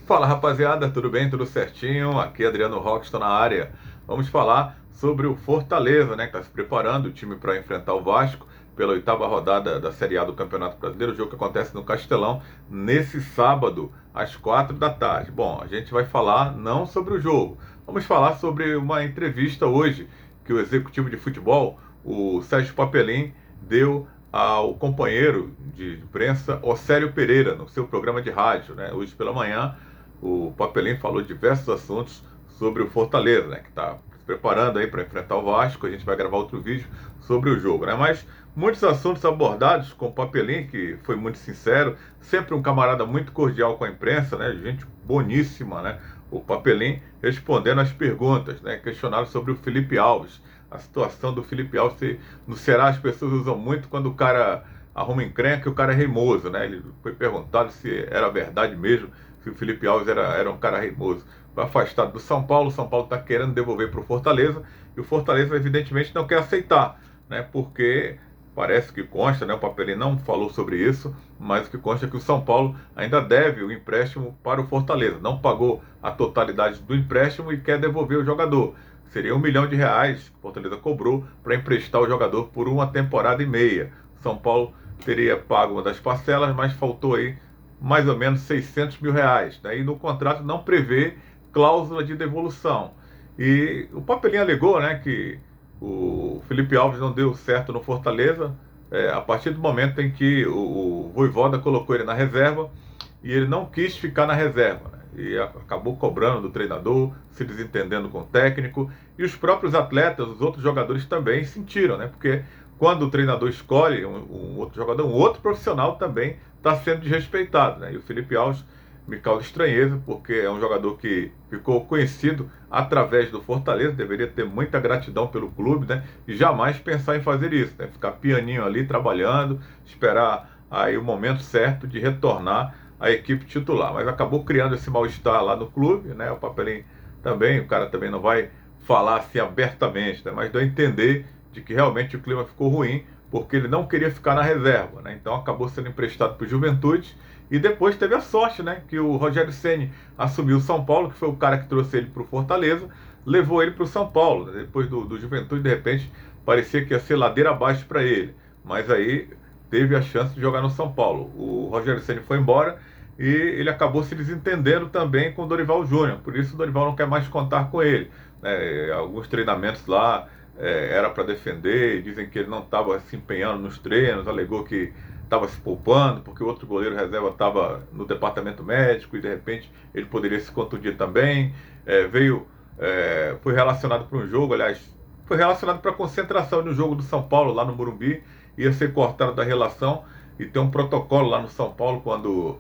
Fala rapaziada, tudo bem? Tudo certinho? Aqui é Adriano Roque, estou na área. Vamos falar sobre o Fortaleza, né? Que está se preparando o time para enfrentar o Vasco pela oitava rodada da Série A do Campeonato Brasileiro, o jogo que acontece no Castelão nesse sábado, às 4 da tarde. Bom, a gente vai falar não sobre o jogo, vamos falar sobre uma entrevista hoje que o executivo de futebol, o Sérgio Papelin, deu ao companheiro de imprensa Océlio Pereira, no seu programa de rádio, né? Hoje pela manhã o Papelin falou diversos assuntos sobre o Fortaleza, né, que está se preparando aí para enfrentar o Vasco. A gente vai gravar outro vídeo sobre o jogo, né? Mas muitos assuntos abordados com o Papelin, que foi muito sincero, sempre um camarada muito cordial com a imprensa, né? Gente boníssima, né? O Papelin respondendo às perguntas, né? Questionado sobre o Felipe Alves, a situação do Felipe Alves. No Ceará as pessoas usam muito quando o cara arruma encrenca e o cara é reimoso, né? Ele foi perguntado se era verdade mesmo, se o Felipe Alves era um cara reimoso. Foi afastado do São Paulo, o São Paulo está querendo devolver para o Fortaleza, e o Fortaleza evidentemente não quer aceitar, né? Porque parece que consta, né? O Papelinho não falou sobre isso, mas o que consta é que o São Paulo ainda deve o empréstimo para o Fortaleza. Não pagou a totalidade do empréstimo e quer devolver o jogador. Seria R$ 1 milhão que o Fortaleza cobrou para emprestar o jogador por uma temporada e meia. São Paulo teria pago uma das parcelas, mas faltou aí mais ou menos R$ 600 mil, né? E no contrato não prevê cláusula de devolução. E o Papelinho alegou, né, que o Felipe Alves não deu certo no Fortaleza, a partir do momento em que o Vojvoda colocou ele na reserva e ele não quis ficar na reserva, né? E acabou cobrando do treinador, se desentendendo com o técnico, e os próprios atletas, os outros jogadores também sentiram, né? Porque quando o treinador escolhe um outro jogador, um outro profissional também está sendo desrespeitado, né? E o Felipe Alves me causa estranheza, porque é um jogador que ficou conhecido através do Fortaleza, deveria ter muita gratidão pelo clube, né? E jamais pensar em fazer isso, né? Ficar pianinho ali trabalhando, esperar aí o momento certo de retornar à equipe titular. Mas acabou criando esse mal-estar lá no clube, né? O Papelinho também, o cara também não vai falar assim abertamente, né? Mas deu a entender de que realmente o clima ficou ruim, porque ele não queria ficar na reserva, né? Então acabou sendo emprestado para o Juventude, e depois teve a sorte, né, que o Rogério Ceni assumiu o São Paulo, que foi o cara que trouxe ele para o Fortaleza, levou ele para o São Paulo, né? Depois do Juventude, de repente, parecia que ia ser ladeira abaixo para ele, mas aí teve a chance de jogar no São Paulo. O Rogério Ceni foi embora e ele acabou se desentendendo também com o Dorival Júnior, por isso o Dorival não quer mais contar com ele, né? Alguns treinamentos lá era para defender, dizem que ele não estava se empenhando nos treinos, alegou que estava se poupando, porque o outro goleiro reserva estava no departamento médico e de repente ele poderia se contundir também. Foi relacionado para um jogo, aliás, foi relacionado para a concentração no jogo do São Paulo, lá no Morumbi, ia ser cortado da relação, e tem um protocolo lá no São Paulo, quando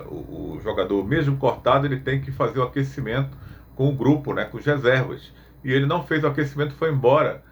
o jogador, mesmo cortado, ele tem que fazer o aquecimento com o grupo, né, com as reservas. E ele não fez o aquecimento, foi embora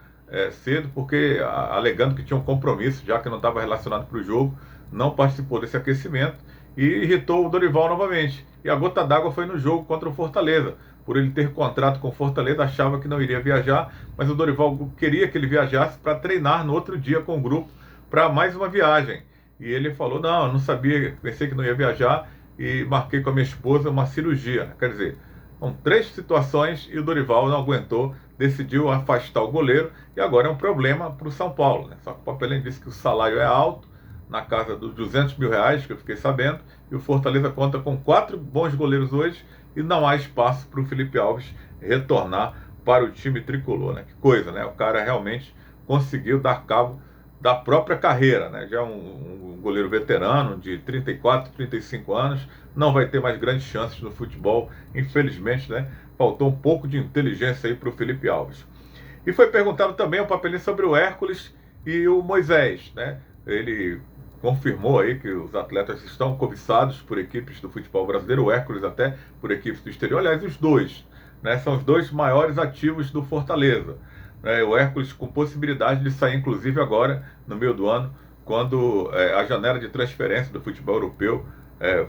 cedo, porque alegando que tinha um compromisso, já que não estava relacionado para o jogo, não participou desse aquecimento e irritou o Dorival novamente. E a gota d'água foi no jogo contra o Fortaleza. Por ele ter contrato com o Fortaleza, achava que não iria viajar, mas o Dorival queria que ele viajasse para treinar no outro dia com o grupo para mais uma viagem. E ele falou: não, eu não sabia, pensei que não ia viajar e marquei com a minha esposa uma cirurgia. Quer dizer, são 3 situações e o Dorival não aguentou, decidiu afastar o goleiro, e agora é um problema para o São Paulo, né? Só que o Papelinho disse que o salário é alto, na casa dos R$ 200 mil, que eu fiquei sabendo, e o Fortaleza conta com 4 bons goleiros hoje e não há espaço para o Felipe Alves retornar para o time tricolor, né? Que coisa, né? O cara realmente conseguiu dar cabo da própria carreira, né? Já é um goleiro veterano de 34, 35 anos, não vai ter mais grandes chances no futebol, infelizmente, né? Faltou um pouco de inteligência aí para o Felipe Alves. E foi perguntado também ao Papelinho sobre o Hércules e o Moisés, né? Ele confirmou aí que os atletas estão cobiçados por equipes do futebol brasileiro, o Hércules até por equipes do exterior. Aliás, os dois, né? São os dois maiores ativos do Fortaleza. O Hércules com possibilidade de sair, inclusive agora, no meio do ano, quando a janela de transferência do futebol europeu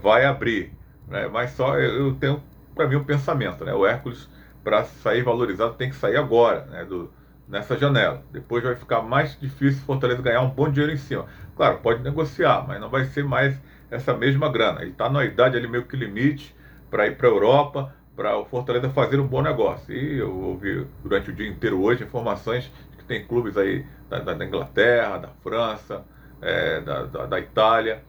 vai abrir, né? Mas só eu tenho para mim um pensamento, né? O Hércules, para sair valorizado, tem que sair agora, né? Nessa janela. Depois vai ficar mais difícil o Fortaleza ganhar um bom dinheiro em cima. Claro, pode negociar, mas não vai ser mais essa mesma grana. Ele está na idade ali meio que limite, para ir para a Europa, para o Fortaleza fazer um bom negócio. E eu ouvi durante o dia inteiro hoje informações de que tem clubes aí da Inglaterra, da França, da Itália,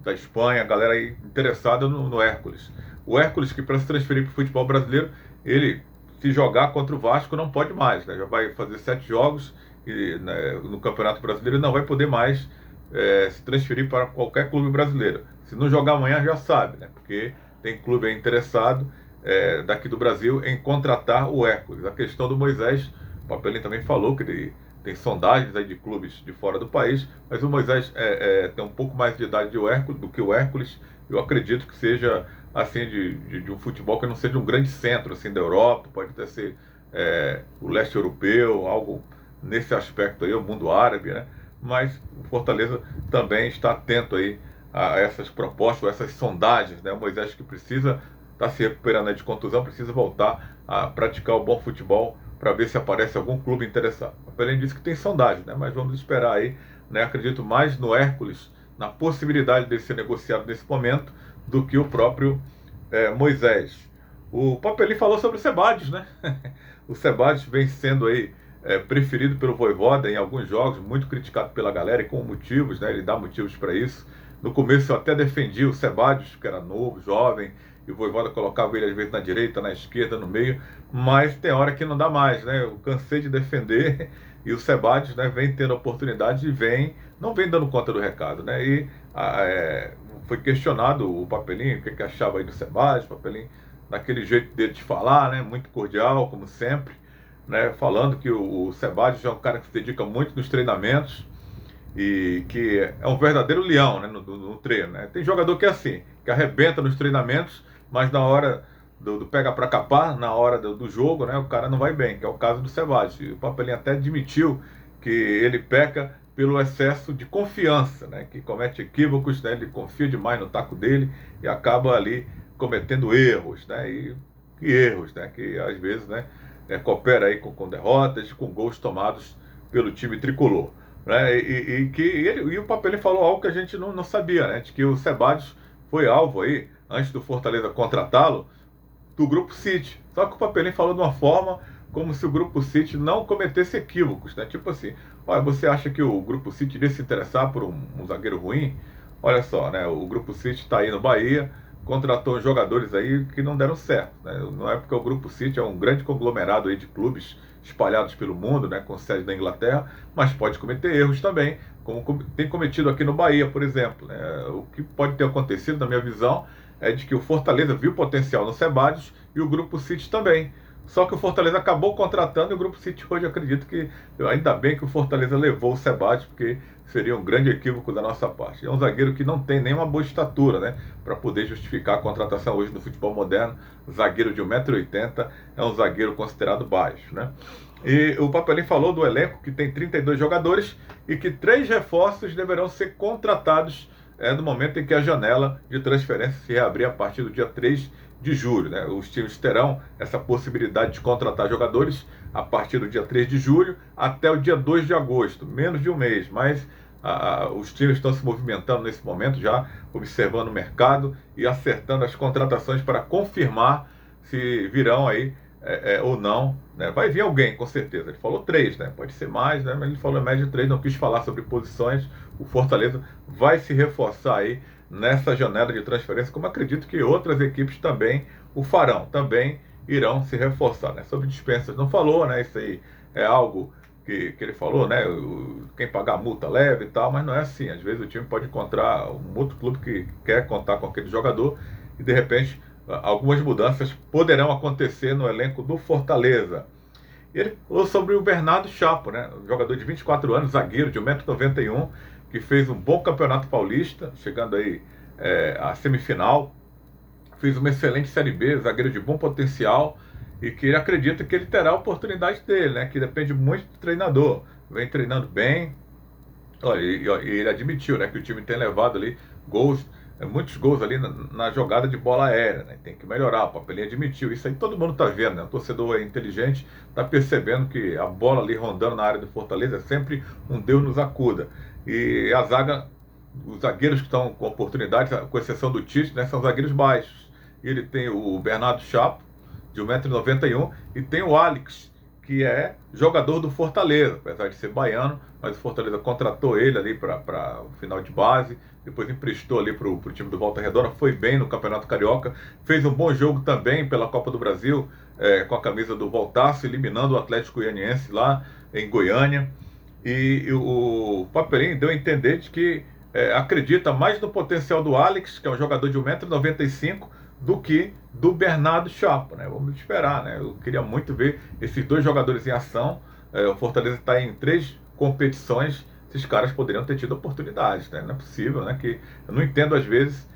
da Espanha, a galera aí interessada no Hércules. O Hércules, que para se transferir para o futebol brasileiro, ele, se jogar contra o Vasco, não pode mais, né? Já vai fazer 7 jogos e, né, no Campeonato Brasileiro, não vai poder mais se transferir para qualquer clube brasileiro. Se não jogar amanhã, já sabe, né? Porque tem clube aí interessado daqui do Brasil em contratar o Hércules. A questão do Moisés, o Papelinho também falou que ele tem sondagens aí de clubes de fora do país, mas o Moisés tem um pouco mais de idade do que o Hércules. Eu acredito que seja assim de um futebol que não seja um grande centro assim da Europa, pode até ser o leste europeu, algo nesse aspecto aí, o mundo árabe, né? Mas o Fortaleza também está atento aí a essas propostas, a essas sondagens, né? O Moisés que precisa estar se recuperando de contusão, precisa voltar a praticar o bom futebol para ver se aparece algum clube interessado. Além disso que tem sondagem, né? Mas vamos esperar aí, né? Acredito mais no Hércules, na possibilidade de ser negociado nesse momento, do que o próprio Moisés. O Papelinho falou sobre o Sebadios, né? O Sebadios vem sendo aí preferido pelo Vojvoda em alguns jogos, muito criticado pela galera e com motivos, né? Ele dá motivos para isso. No começo eu até defendi o Sebadios, que era novo, jovem, e o Vojvoda colocava ele às vezes na direita, na esquerda, no meio, mas tem hora que não dá mais, né? Eu cansei de defender e o Sebadios, né, vem tendo oportunidade e não vem dando conta do recado, né? E foi questionado o Papelinho, o que achava aí do Sebadios, o Papelinho, naquele jeito dele de falar, né? Muito cordial, como sempre, né? Falando que o Sebadios é um cara que se dedica muito nos treinamentos e que é um verdadeiro leão, né, no treino, né? Tem jogador que é assim, que arrebenta nos treinamentos, mas na hora do pega para capar, na hora do jogo, né, o cara não vai bem, que é o caso do Sebadios. E o Papelinho até admitiu que ele peca pelo excesso de confiança, né, que comete equívocos, né, ele confia demais no taco dele e acaba ali cometendo erros, né, e erros, né, que às vezes, né, coopera aí com derrotas, com gols tomados pelo time tricolor, né, e o Papelinho falou algo que a gente não sabia, né, de que o Sebadios foi alvo aí, antes do Fortaleza contratá-lo, do Grupo City. Só que o Papelinho falou de uma forma como se o Grupo City não cometesse equívocos, né? Tipo assim, olha, você acha que o Grupo City iria se interessar por um zagueiro ruim? Olha só, né? O Grupo City está aí no Bahia, contratou jogadores aí que não deram certo, né? Não é porque o Grupo City é um grande conglomerado aí de clubes espalhados pelo mundo, né? Com sede na Inglaterra, mas pode cometer erros também, como tem cometido aqui no Bahia, por exemplo, né? O que pode ter acontecido, na minha visão, é de que o Fortaleza viu potencial no Sebadios e o Grupo City também. Só que o Fortaleza acabou contratando e o Grupo City hoje acredito que, ainda bem que o Fortaleza levou o Sebadios, porque seria um grande equívoco da nossa parte. É um zagueiro que não tem nenhuma boa estatura, né? Para poder justificar a contratação hoje no futebol moderno. Zagueiro de 1,80 m é um zagueiro considerado baixo, né? E o Papelinho falou do elenco que tem 32 jogadores e que 3 reforços deverão ser contratados no momento em que a janela de transferência se reabrir a partir do dia 3 de julho. Né? Os times terão essa possibilidade de contratar jogadores a partir do dia 3 de julho até o dia 2 de agosto, menos de um mês, mas os times estão se movimentando nesse momento já, observando o mercado e acertando as contratações para confirmar se virão aí ou não, né? Vai vir alguém, com certeza. Ele falou 3, né? Pode ser mais, né? Mas ele falou média de 3, não quis falar sobre posições. O Fortaleza vai se reforçar aí nessa janela de transferência, como acredito que outras equipes também o farão, também irão se reforçar, né? Sobre dispensas não falou, né? Isso aí é algo que ele falou, né? Quem pagar multa leva e tal, mas não é assim. Às vezes o time pode encontrar um outro clube que quer contar com aquele jogador e de repente algumas mudanças poderão acontecer no elenco do Fortaleza. Ele falou sobre o Bernardo Chapo, né? Um jogador de 24 anos, zagueiro de 1,91 m, que fez um bom campeonato paulista, chegando aí à semifinal. Fez uma excelente Série B, zagueiro de bom potencial, e que ele acredita que ele terá a oportunidade dele, né? Que depende muito do treinador. Vem treinando bem. Olha, e ele admitiu, né, que o time tem levado ali muitos gols ali na jogada de bola aérea, né? Tem que melhorar, o Papelinho admitiu. Isso aí todo mundo está vendo, né? O torcedor é inteligente, está percebendo que a bola ali rondando na área do Fortaleza é sempre um Deus nos acuda. E a zaga, os zagueiros que estão com oportunidades, com exceção do Tite, né, são zagueiros baixos. ele tem o Bernardo Chapo, de 1,91 m, e tem o Alex, que é jogador do Fortaleza, apesar de ser baiano, mas o Fortaleza contratou ele ali para o final de base, depois emprestou ali para o time do Volta Redonda, foi bem no Campeonato Carioca, fez um bom jogo também pela Copa do Brasil, com a camisa do Voltaço, eliminando o Atlético Goianiense lá em Goiânia. E o Papelinho deu a entender de que acredita mais no potencial do Alex, que é um jogador de 1,95 m, do que do Bernardo Chapo, né? Vamos esperar, né? Eu queria muito ver esses dois jogadores em ação. O Fortaleza está em 3 competições, esses caras poderiam ter tido oportunidades, né? Não é possível, né? Que eu não entendo às vezes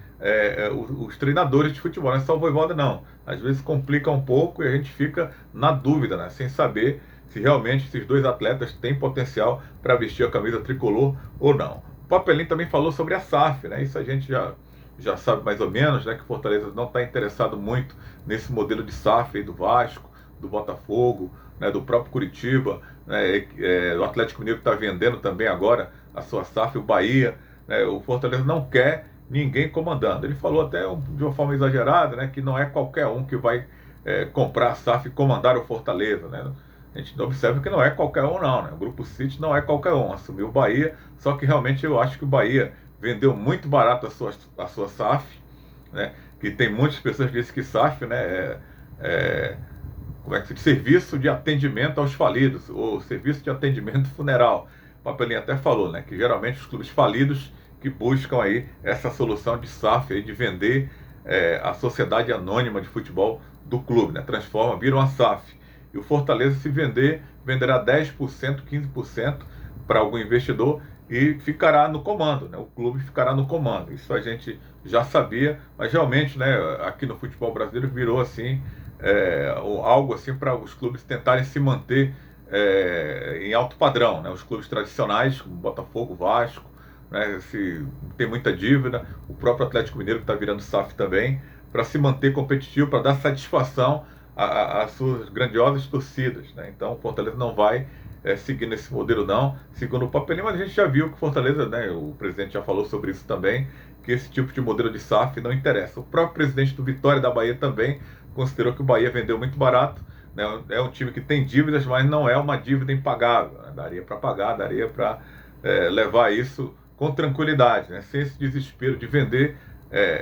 os treinadores de futebol, não é só o Vojvoda não. Às vezes complica um pouco e a gente fica na dúvida, né? Sem saber se realmente esses dois atletas têm potencial para vestir a camisa tricolor ou não. O Papelinho também falou sobre a SAF, né? Isso a gente já sabe mais ou menos, né, que o Fortaleza não está interessado muito nesse modelo de SAF aí do Vasco, do Botafogo, né, do próprio Curitiba, né, o Atlético Mineiro está vendendo também agora a sua SAF, o Bahia, né, o Fortaleza não quer ninguém comandando. Ele falou até de uma forma exagerada, né, que não é qualquer um que vai comprar a SAF e comandar o Fortaleza, né? A gente observa que não é qualquer um não, né? O Grupo City não é qualquer um, assumiu o Bahia, só que realmente eu acho que o Bahia vendeu muito barato a sua SAF, né? Que tem muitas pessoas que dizem que SAF, né, como é que se diz? Serviço de atendimento aos falidos, ou serviço de atendimento funeral. O Papelinho até falou, né, que geralmente os clubes falidos que buscam aí essa solução de SAF, aí, de vender a sociedade anônima de futebol do clube, né? Transforma, vira uma SAF. E o Fortaleza, se vender, venderá 10%, 15% para algum investidor e ficará no comando, né? O clube ficará no comando. Isso a gente já sabia, mas realmente, né, aqui no futebol brasileiro virou assim, algo assim para os clubes tentarem se manter em alto padrão, né? Os clubes tradicionais, como Botafogo, Vasco, né, se tem muita dívida, o próprio Atlético Mineiro que está virando SAF também, para se manter competitivo, para dar satisfação às suas grandiosas torcidas, né? Então o Fortaleza não vai seguir nesse modelo não, segundo o Papelinho, mas a gente já viu que o Fortaleza, né, o presidente já falou sobre isso também, que esse tipo de modelo de SAF não interessa. O próprio presidente do Vitória da Bahia também considerou que o Bahia vendeu muito barato, né? É um time que tem dívidas, mas não é uma dívida impagável, né? Daria para pagar, daria para levar isso com tranquilidade, né? Sem esse desespero de vender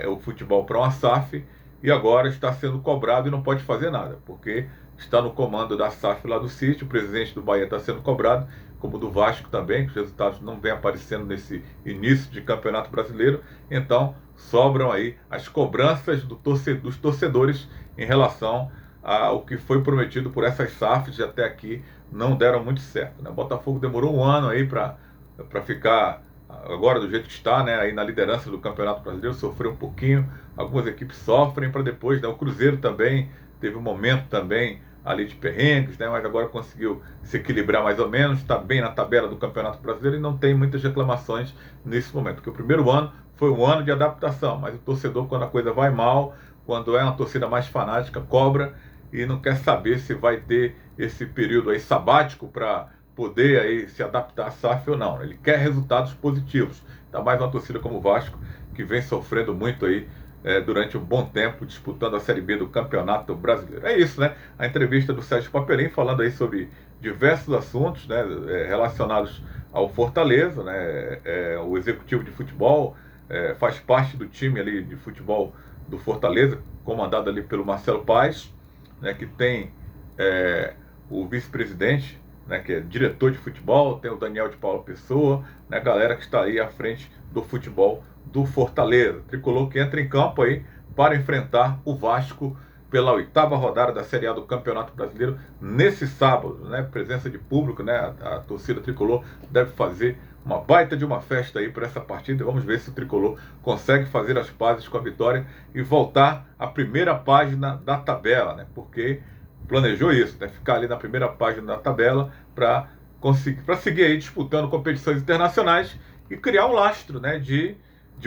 o futebol para uma SAF e agora está sendo cobrado e não pode fazer nada, porque está no comando da SAF lá do City, o presidente do Bahia está sendo cobrado, como do Vasco também, que os resultados não vêm aparecendo nesse início de campeonato brasileiro, então sobram aí as cobranças dos torcedores em relação ao que foi prometido por essas SAFs, e até aqui não deram muito certo, né? O Botafogo demorou um ano aí para ficar agora do jeito que está, né, aí na liderança do Campeonato Brasileiro, sofreu um pouquinho, algumas equipes sofrem para depois, né? O Cruzeiro também teve um momento também ali de perrengues, né, mas agora conseguiu se equilibrar mais ou menos, está bem na tabela do Campeonato Brasileiro e não tem muitas reclamações nesse momento, porque o primeiro ano foi um ano de adaptação, mas o torcedor, quando a coisa vai mal, quando é uma torcida mais fanática, cobra e não quer saber se vai ter esse período aí sabático para poder aí se adaptar à SAF ou não. Ele quer resultados positivos. Ainda mais uma torcida como o Vasco, que vem sofrendo muito aí durante um bom tempo, disputando a Série B do Campeonato Brasileiro. É isso, né? A entrevista do Sérgio Papelinho, falando aí sobre diversos assuntos, né, relacionados ao Fortaleza, né? O executivo de futebol faz parte do time ali de futebol do Fortaleza, comandado ali pelo Marcelo Paes, né, que tem o vice-presidente, né, que é diretor de futebol, tem o Daniel de Paula Pessoa, né, galera que está aí à frente do futebol do Fortaleza. Tricolor que entra em campo aí para enfrentar o Vasco pela 8ª rodada da Série A do Campeonato Brasileiro nesse sábado, né? Presença de público, né? A torcida tricolor deve fazer uma baita de uma festa aí para essa partida. Vamos ver se o tricolor consegue fazer as pazes com a vitória e voltar à primeira página da tabela, né? Porque planejou isso, né? Ficar ali na primeira página da tabela para seguir aí disputando competições internacionais e criar um lastro, né, de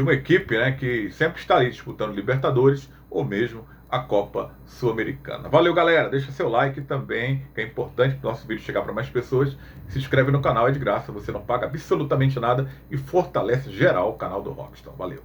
uma equipe, né, que sempre está ali disputando Libertadores ou mesmo a Copa Sul-Americana. Valeu, galera, deixa seu like também, que é importante para o nosso vídeo chegar para mais pessoas. Se inscreve no canal, é de graça, você não paga absolutamente nada e fortalece geral o canal do Rockstar. Valeu!